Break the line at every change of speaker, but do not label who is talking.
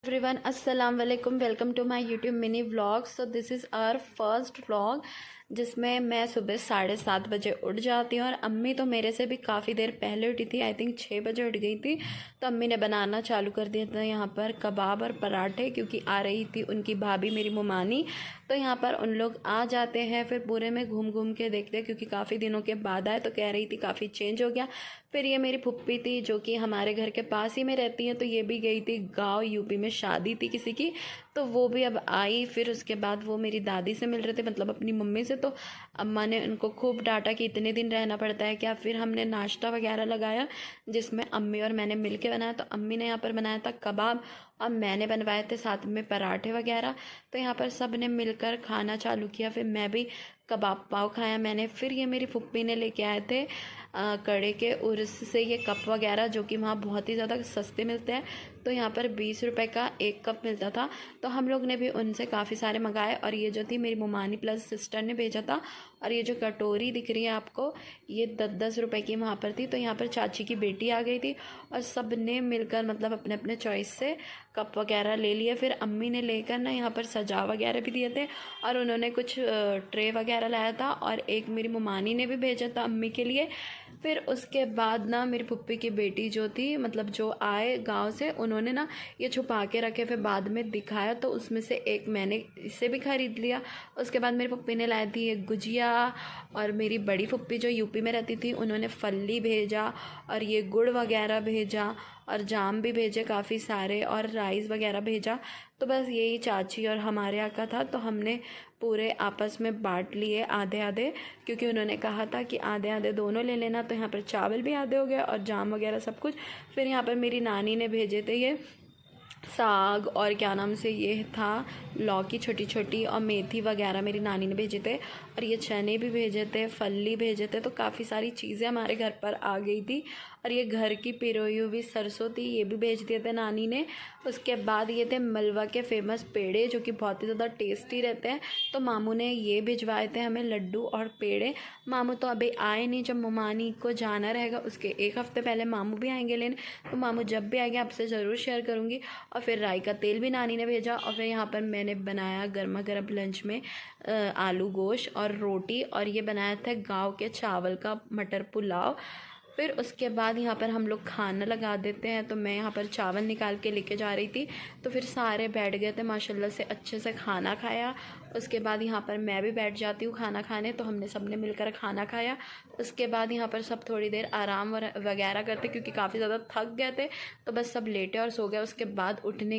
Everyone अस्सलाम वालेकुम। Welcome to my YouTube mini vlog. So this is our first vlog जिसमें मैं सुबह 7:30 बजे उठ जाती हूँ और अम्मी तो मेरे से भी काफ़ी देर पहले उठी थी। आई थिंक 6 बजे उठ गई थी। तो अम्मी ने बनाना चालू कर दिया था यहाँ पर कबाब और पराठे, क्योंकि आ रही थी उनकी भाभी मेरी मुमानी। तो यहाँ पर उन लोग आ जाते हैं, फिर पूरे में घूम घूम के देखते हैं, क्योंकि काफ़ी दिनों के बाद आए तो कह रही थी काफ़ी चेंज हो गया। फिर ये मेरी फुप्पी थी जो कि हमारे घर के पास ही में रहती हैं, तो ये भी गई थी गांव, यूपी में शादी थी किसी की, तो वो भी अब आई। फिर उसके बाद वो मेरी दादी से मिल रहे थे, मतलब अपनी मम्मी से। तो अम्मा ने उनको खूब डांटा कि इतने दिन रहना पड़ता है क्या। फिर हमने नाश्ता वगैरह लगाया जिसमें अम्मी और मैंने मिल के बनाया। तो अम्मी ने यहाँ पर बनाया था कबाब और मैंने बनवाए थे साथ में पराठे वगैरह। तो यहाँ पर सब ने मिलकर खाना चालू किया। फिर मैं भी कबाब पाव खाया मैंने। फिर ये मेरी फुप्पी ने लेके आए थे कड़े के उर्स से ये कप वगैरह, जो कि वहाँ बहुत ही ज़्यादा सस्ते मिलते हैं। तो यहाँ पर 20 रुपए का एक कप मिलता था। तो हम लोग ने भी उनसे काफ़ी सारे मंगाए। और ये जो थी मेरी मुमानी प्लस सिस्टर ने भेजा था। और ये जो कटोरी दिख रही है आपको, ये 10-10 रुपए की वहाँ पर थी। तो यहाँ पर चाची की बेटी आ गई थी और सब ने मिलकर मतलब अपने अपने चॉइस से कप वगैरह ले लिए। फिर अम्मी ने लेकर ना यहाँ पर सजा वगैरह भी दिए थे और उन्होंने कुछ ट्रे वगैरह लाया था और एक मेरी मुमानी ने भी भेजा था अम्मी के लिए। फिर उसके बाद ना मेरी पुप्पी की बेटी जो थी, मतलब जो आए गांव से, उन्होंने ना ये छुपा के रखे। फिर बाद में दिखाया तो उसमें से एक मैंने इसे भी ख़रीद लिया। उसके बाद मेरी पुप्पी ने लाई थी ये गुजिया। और मेरी बड़ी पुप्पी जो यूपी में रहती थी, उन्होंने फल्ली भेजा और ये गुड़ वगैरह भेजा और जाम भी भेजे काफ़ी सारे और राइस वगैरह भेजा। तो बस यही चाची और हमारे यहाँ का था। तो हमने पूरे आपस में बांट लिए आधे आधे, क्योंकि उन्होंने कहा था कि आधे आधे दोनों ले लेना। तो यहाँ पर चावल भी आधे हो गया और जाम वगैरह सब कुछ। फिर यहाँ पर मेरी नानी ने भेजे थे ये साग और क्या नाम से ये था लौकी छोटी छोटी और मेथी वगैरह मेरी नानी ने भेजे थे। और ये चने भी भेजे थे, फल्ली भेजे थे। तो काफ़ी सारी चीज़ें हमारे घर पर आ गई थी। और ये घर की पिरोई हुई सरसों थी, ये भी भेज दिए थे नानी ने। उसके बाद ये थे मलवा के फेमस पेड़े, जो कि बहुत ही ज़्यादा टेस्टी रहते हैं। तो मामू ने ये भिजवाए थे हमें लड्डू और पेड़े। मामू तो अभी आए नहीं, जब मुमानी को जाना रहेगा उसके एक हफ़्ते पहले मामू भी आएंगे लेने। तो मामू जब भी आएंगे आपसे ज़रूर शेयर करूँगी। और फिर राई का तेल भी नानी ने भेजा। और फिर यहाँ पर मैंने बनाया गर्मा गर्म लंच में आलू गोश्त और रोटी। और ये बनाया था गांव के चावल का मटर पुलाव। फिर उसके बाद यहाँ पर हम लोग खाना लगा देते हैं। तो मैं यहाँ पर चावल निकाल के लेके जा रही थी, तो फिर सारे बैठ गए थे माशाल्लाह से, अच्छे से खाना खाया। उसके बाद यहाँ पर मैं भी बैठ जाती हूँ खाना खाने। तो हमने सब ने मिलकर खाना खाया। उसके बाद यहाँ पर सब थोड़ी देर आराम वगैरह करते, क्योंकि काफ़ी ज़्यादा थक गए थे। तो बस सब लेटे और सो गए। उसके बाद उठने